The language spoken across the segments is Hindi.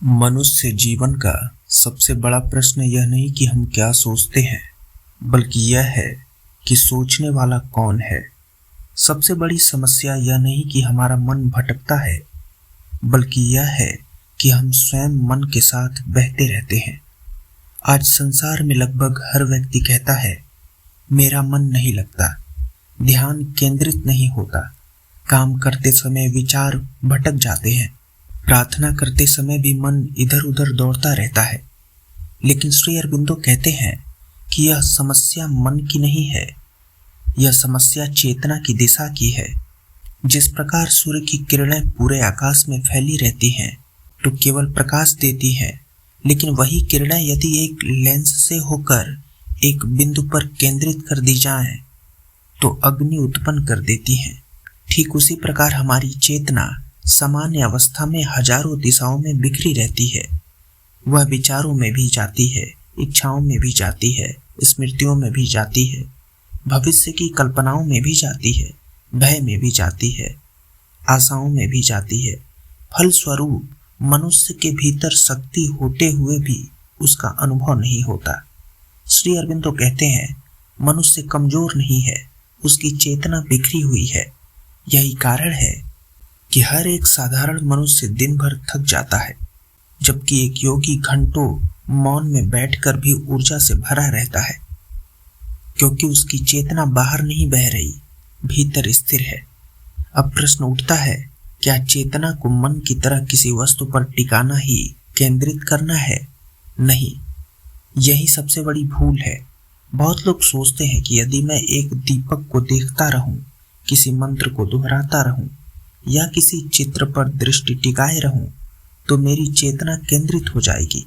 मनुष्य जीवन का सबसे बड़ा प्रश्न यह नहीं कि हम क्या सोचते हैं, बल्कि यह है कि सोचने वाला कौन है। सबसे बड़ी समस्या यह नहीं कि हमारा मन भटकता है, बल्कि यह है कि हम स्वयं मन के साथ बहते रहते हैं। आज संसार में लगभग हर व्यक्ति कहता है, मेरा मन नहीं लगता, ध्यान केंद्रित नहीं होता, काम करते समय विचार भटक जाते हैं, प्रार्थना करते समय भी मन इधर उधर दौड़ता रहता है। लेकिन श्री अरबिंदो कहते हैं कि यह समस्या मन की नहीं है, यह समस्या चेतना की दिशा की है। जिस प्रकार सूर्य की किरणें पूरे आकाश में फैली रहती हैं तो केवल प्रकाश देती हैं, लेकिन वही किरणें यदि एक लेंस से होकर एक बिंदु पर केंद्रित कर दी जाएं तो अग्नि उत्पन्न कर देती हैं। ठीक उसी प्रकार हमारी चेतना सामान्य अवस्था में हजारों दिशाओं में बिखरी रहती है। वह विचारों में भी जाती है, इच्छाओं में भी जाती है, स्मृतियों में भी जाती है, भविष्य की कल्पनाओं में भी जाती है, भय में भी जाती है, आशाओं में भी जाती है। फलस्वरूप मनुष्य के भीतर शक्ति होते हुए भी उसका अनुभव नहीं होता। श्री अरबिंदो कहते हैं, मनुष्य कमजोर नहीं है, उसकी चेतना बिखरी हुई है। यही कारण है कि हर एक साधारण मनुष्य दिन भर थक जाता है, जबकि एक योगी घंटों मौन में बैठकर भी ऊर्जा से भरा रहता है, क्योंकि उसकी चेतना बाहर नहीं बह रही, भीतर स्थिर है। अब प्रश्न उठता है, क्या चेतना को मन की तरह किसी वस्तु पर टिकाना ही केंद्रित करना है? नहीं, यही सबसे बड़ी भूल है। बहुत लोग सोचते हैं कि यदि मैं एक दीपक को देखता रहूं, किसी मंत्र को दोहराता रहूं या किसी चित्र पर दृष्टि टिकाए रहूं तो मेरी चेतना केंद्रित हो जाएगी।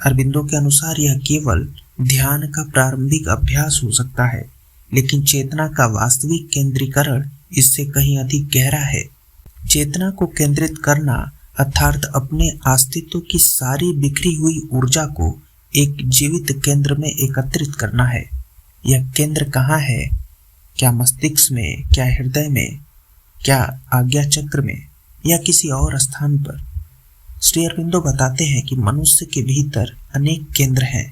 अरबिंदो के अनुसार यह केवल ध्यान का प्रारंभिक अभ्यास हो सकता है, लेकिन चेतना का वास्तविक केंद्रीकरण इससे कहीं अधिक गहरा है। चेतना को केंद्रित करना अर्थात अपने अस्तित्व की सारी बिखरी हुई ऊर्जा को एक जीवित केंद्र में एकत्रित करना है। यह केंद्र कहाँ है? क्या मस्तिष्क में, क्या हृदय में, क्या आज्ञा चक्र में, या किसी और स्थान पर? श्री अरबिंदो बताते हैं कि मनुष्य के भीतर अनेक केंद्र हैं।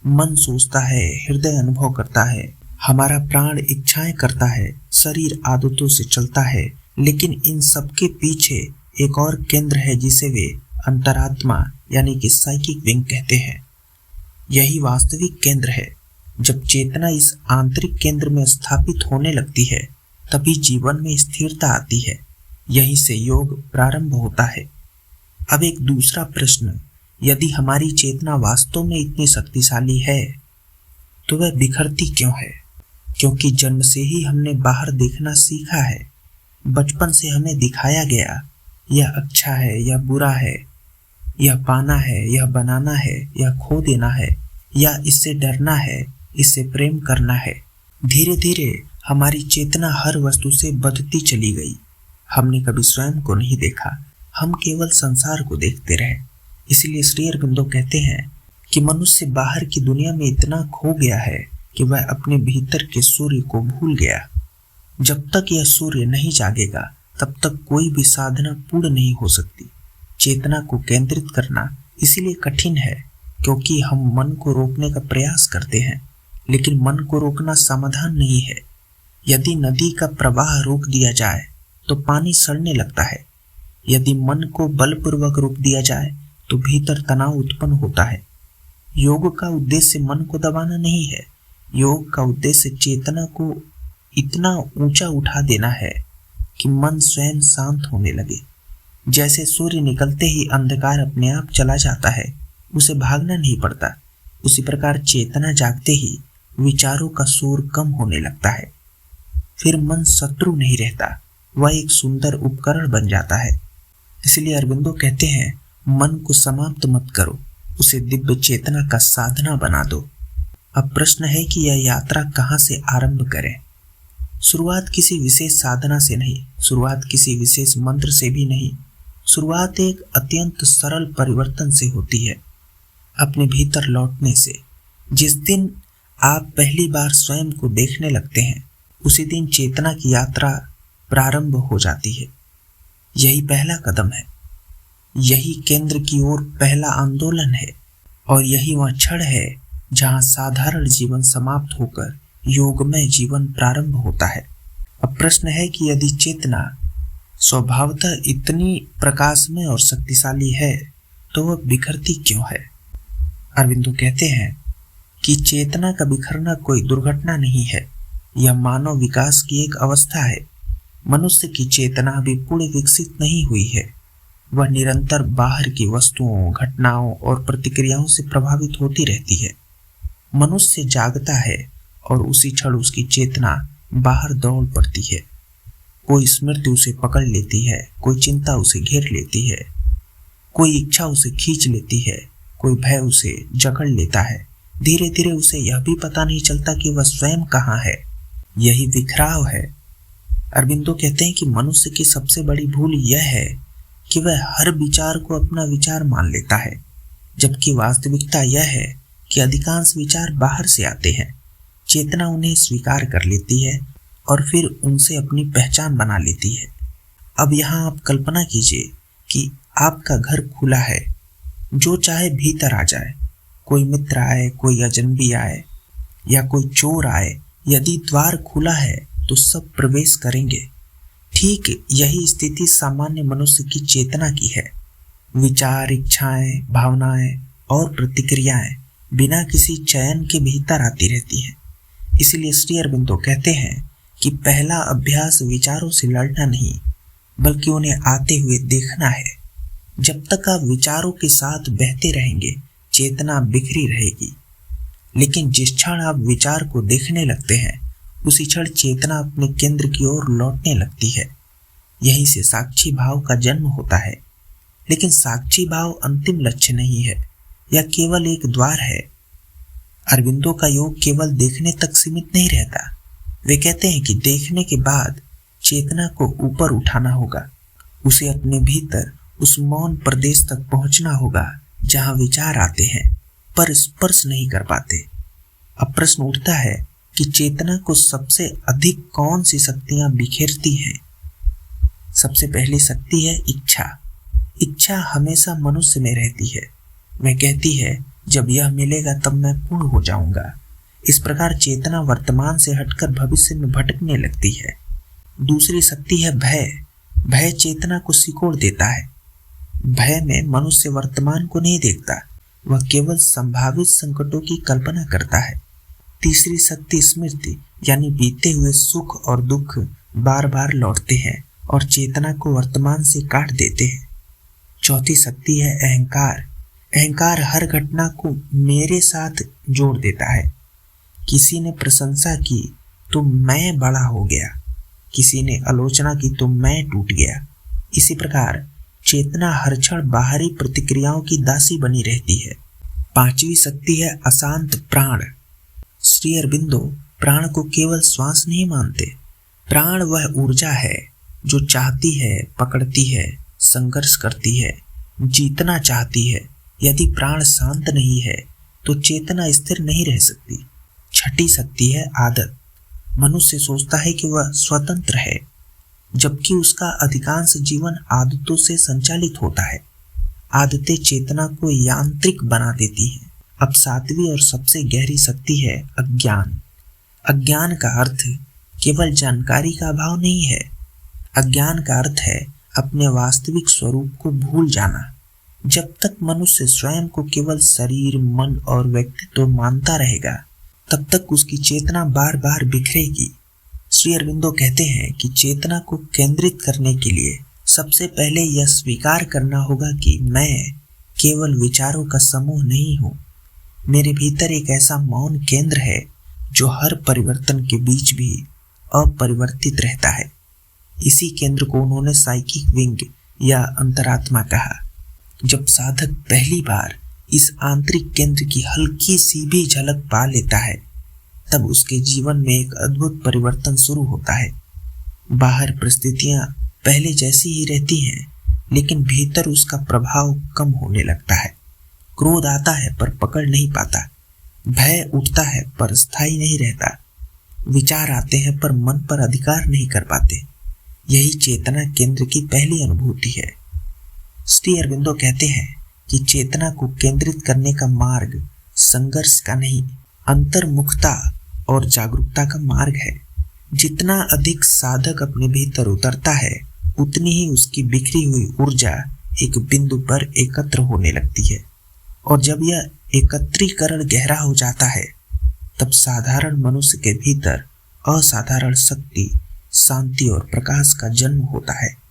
मन सोचता है, हृदय अनुभव करता है, हमारा प्राण इच्छाएं करता है, शरीर आदतों से चलता है, लेकिन इन सबके पीछे एक और केंद्र है जिसे वे अंतरात्मा यानी कि साइकिक विंग कहते हैं। यही वास्तविक केंद्र है। जब चेतना इस आंतरिक केंद्र में स्थापित होने लगती है, तभी जीवन में स्थिरता आती है। यहीं से योग प्रारंभ होता है। अब एक दूसरा प्रश्न, यदि हमारी चेतना वास्तव में इतनी शक्तिशाली है तो वह बिखरती क्यों है? क्योंकि जन्म से ही हमने बाहर देखना सीखा है। बचपन से हमें दिखाया गया, यह अच्छा है, यह बुरा है, यह पाना है, यह बनाना है, यह खो देना है, या इससे डरना है, इससे प्रेम करना है। धीरे धीरे हमारी चेतना हर वस्तु से बंधती चली गई। हमने कभी स्वयं को नहीं देखा, हम केवल संसार को देखते रहे। इसलिए श्री अरबिंदो कहते हैं कि मनुष्य बाहर की दुनिया में इतना खो गया है कि वह अपने भीतर के सूर्य को भूल गया। जब तक यह सूर्य नहीं जागेगा, तब तक कोई भी साधना पूर्ण नहीं हो सकती। चेतना को केंद्रित करना इसीलिए कठिन है क्योंकि हम मन को रोकने का प्रयास करते हैं, लेकिन मन को रोकना समाधान नहीं है। यदि नदी का प्रवाह रोक दिया जाए तो पानी सड़ने लगता है। यदि मन को बलपूर्वक रोक दिया जाए तो भीतर तनाव उत्पन्न होता है। योग का उद्देश्य मन को दबाना नहीं है। योग का उद्देश्य चेतना को इतना ऊंचा उठा देना है कि मन स्वयं शांत होने लगे। जैसे सूर्य निकलते ही अंधकार अपने आप चला जाता है, उसे भागना नहीं पड़ता, उसी प्रकार चेतना जागते ही विचारों का शोर कम होने लगता है। फिर मन शत्रु नहीं रहता, वह एक सुंदर उपकरण बन जाता है। इसलिए अरबिंदो कहते हैं, मन को समाप्त मत करो, उसे दिव्य चेतना का साधना बना दो। अब प्रश्न है कि यह यात्रा कहाँ से आरंभ करें? शुरुआत किसी विशेष साधना से नहीं, शुरुआत किसी विशेष मंत्र से भी नहीं। शुरुआत एक अत्यंत सरल परिवर्तन से होती है, अपने भीतर लौटने से। जिस दिन आप पहली बार स्वयं को देखने लगते हैं, उसी दिन चेतना की यात्रा प्रारंभ हो जाती है। यही पहला कदम है। यही केंद्र की ओर पहला आंदोलन है और यही वह क्षण है जहां साधारण जीवन समाप्त होकर योगमय जीवन प्रारंभ होता है। अब प्रश्न है कि यदि चेतना स्वभावतः इतनी प्रकाशमय और शक्तिशाली है तो वह बिखरती क्यों है? अरविंदो कहते हैं कि चेतना का बिखरना कोई दुर्घटना नहीं है, यह मानव विकास की एक अवस्था है। मनुष्य की चेतना अभी पूर्ण विकसित नहीं हुई है, वह निरंतर बाहर की वस्तुओं, घटनाओं और प्रतिक्रियाओं से प्रभावित होती रहती है। मनुष्य जागता है और उसी क्षण उसकी चेतना बाहर दौड़ पड़ती है। कोई स्मृति उसे पकड़ लेती है, कोई चिंता उसे घेर लेती है, कोई इच्छा उसे खींच लेती है, कोई भय उसे जकड़ लेता है। धीरे धीरे उसे यह भी पता नहीं चलता कि वह स्वयं कहाँ है। यही बिखराव है। अरविंदो कहते हैं कि मनुष्य की सबसे बड़ी भूल यह है कि वह हर विचार को अपना विचार मान लेता है, जबकि वास्तविकता यह है कि अधिकांश विचार बाहर से आते हैं। चेतना उन्हें स्वीकार कर लेती है और फिर उनसे अपनी पहचान बना लेती है। अब यहाँ आप कल्पना कीजिए कि आपका घर खुला है, जो चाहे भीतर आ जाए, कोई मित्र आए, कोई अजनबी आए या कोई चोर आए। यदि द्वार खुला है तो सब प्रवेश करेंगे। ठीक यही स्थिति सामान्य मनुष्य की चेतना की है। विचार, इच्छाएं, भावनाएं और प्रतिक्रियाएं बिना किसी चयन के भीतर आती रहती हैं। इसलिए श्री अरविंदो कहते हैं कि पहला अभ्यास विचारों से लड़ना नहीं, बल्कि उन्हें आते हुए देखना है। जब तक आप विचारों के साथ बहते रहेंगे, चेतना बिखरी रहेगी। लेकिन जिस क्षण आप विचार को देखने लगते हैं, उसी क्षण चेतना अपने केंद्र की ओर लौटने लगती है। यहीं से साक्षी भाव का जन्म होता है। लेकिन साक्षी भाव अंतिम लक्ष्य नहीं है, यह केवल एक द्वार है। अरविंदो का योग केवल देखने तक सीमित नहीं रहता। वे कहते हैं कि देखने के बाद चेतना को ऊपर उठाना होगा, उसे अपने भीतर उस मौन प्रदेश तक पहुंचना होगा जहां विचार आते हैं पर स्पर्श नहीं कर पाते। अब प्रश्न उठता है कि चेतना को सबसे अधिक कौन सी शक्तियां बिखेरती हैं? सबसे पहली शक्ति है इच्छा। इच्छा हमेशा मनुष्य में रहती है। वह कहती है, जब यह मिलेगा तब मैं पूर्ण हो जाऊंगा। इस प्रकार चेतना वर्तमान से हटकर भविष्य में भटकने लगती है। दूसरी शक्ति है भय। भय चेतना को सिकोड़ देता है। भय में मनुष्य वर्तमान को नहीं देखता, वह केवल संभावित संकटों की कल्पना करता है। तीसरी शक्ति स्मृति, यानी बीते हुए सुख और दुख बार बार लौटते हैं और चेतना को वर्तमान से काट देते हैं। चौथी शक्ति है अहंकार। अहंकार हर घटना को मेरे साथ जोड़ देता है। किसी ने प्रशंसा की तो मैं बड़ा हो गया, किसी ने आलोचना की तो मैं टूट गया। इसी प्रकार चेतना हर क्षण बाहरी प्रतिक्रियाओं की दासी बनी रहती है। पांचवी शक्ति है अशांत प्राण। श्री अरविंदो प्राण को केवल श्वास नहीं मानते। प्राण वह ऊर्जा है जो चाहती है, पकड़ती है, संघर्ष करती है, जीतना चाहती है। यदि प्राण शांत नहीं है तो चेतना स्थिर नहीं रह सकती। छठी शक्ति है आदत। मनुष्य सोचता है कि वह स्वतंत्र है, जबकि उसका अधिकांश जीवन आदतों से संचालित होता है। आदतें चेतना को यांत्रिक बना देती हैं। अब सातवीं और सबसे गहरी शक्ति है अज्ञान। अज्ञान का अर्थ केवल जानकारी का अभाव नहीं है। अज्ञान का अर्थ है अपने वास्तविक स्वरूप को भूल जाना। जब तक मनुष्य स्वयं को केवल शरीर, मन और व्यक्तित्व मानता रहेगा, तब तक उसकी चेतना बार बार बिखरेगी। श्री अरविंदो कहते हैं कि चेतना को केंद्रित करने के लिए सबसे पहले यह स्वीकार करना होगा कि मैं केवल विचारों का समूह नहीं हूँ। मेरे भीतर एक ऐसा मौन केंद्र है जो हर परिवर्तन के बीच भी अपरिवर्तित रहता है। इसी केंद्र को उन्होंने साइकिक विंग या अंतरात्मा कहा। जब साधक पहली बार इस आंतरिक केंद्र की हल्की सी भी झलक पा लेता है, तब उसके जीवन में एक अद्भुत परिवर्तन शुरू होता है। बाहर परिस्थितियां पहले जैसी ही रहती हैं, लेकिन भीतर उसका प्रभाव कम होने लगता है। क्रोध आता है पर पकड़ नहीं पाता, भय उठता है पर स्थायी नहीं रहता, विचार आते हैं पर मन पर अधिकार नहीं कर पाते। यही चेतना केंद्र की पहली अनुभूति है। श्री अरविंदो कहते हैं कि चेतना को केंद्रित करने का मार्ग संघर्ष का नहीं, अंतर्मुखता और जागरूकता का मार्ग है। जितना अधिक साधक अपने भीतर उतरता है, उतनी ही उसकी बिखरी हुई ऊर्जा एक बिंदु पर एकत्र होने लगती है, और जब यह एकत्रीकरण गहरा हो जाता है, तब साधारण मनुष्य के भीतर असाधारण शक्ति, शांति और प्रकाश का जन्म होता है।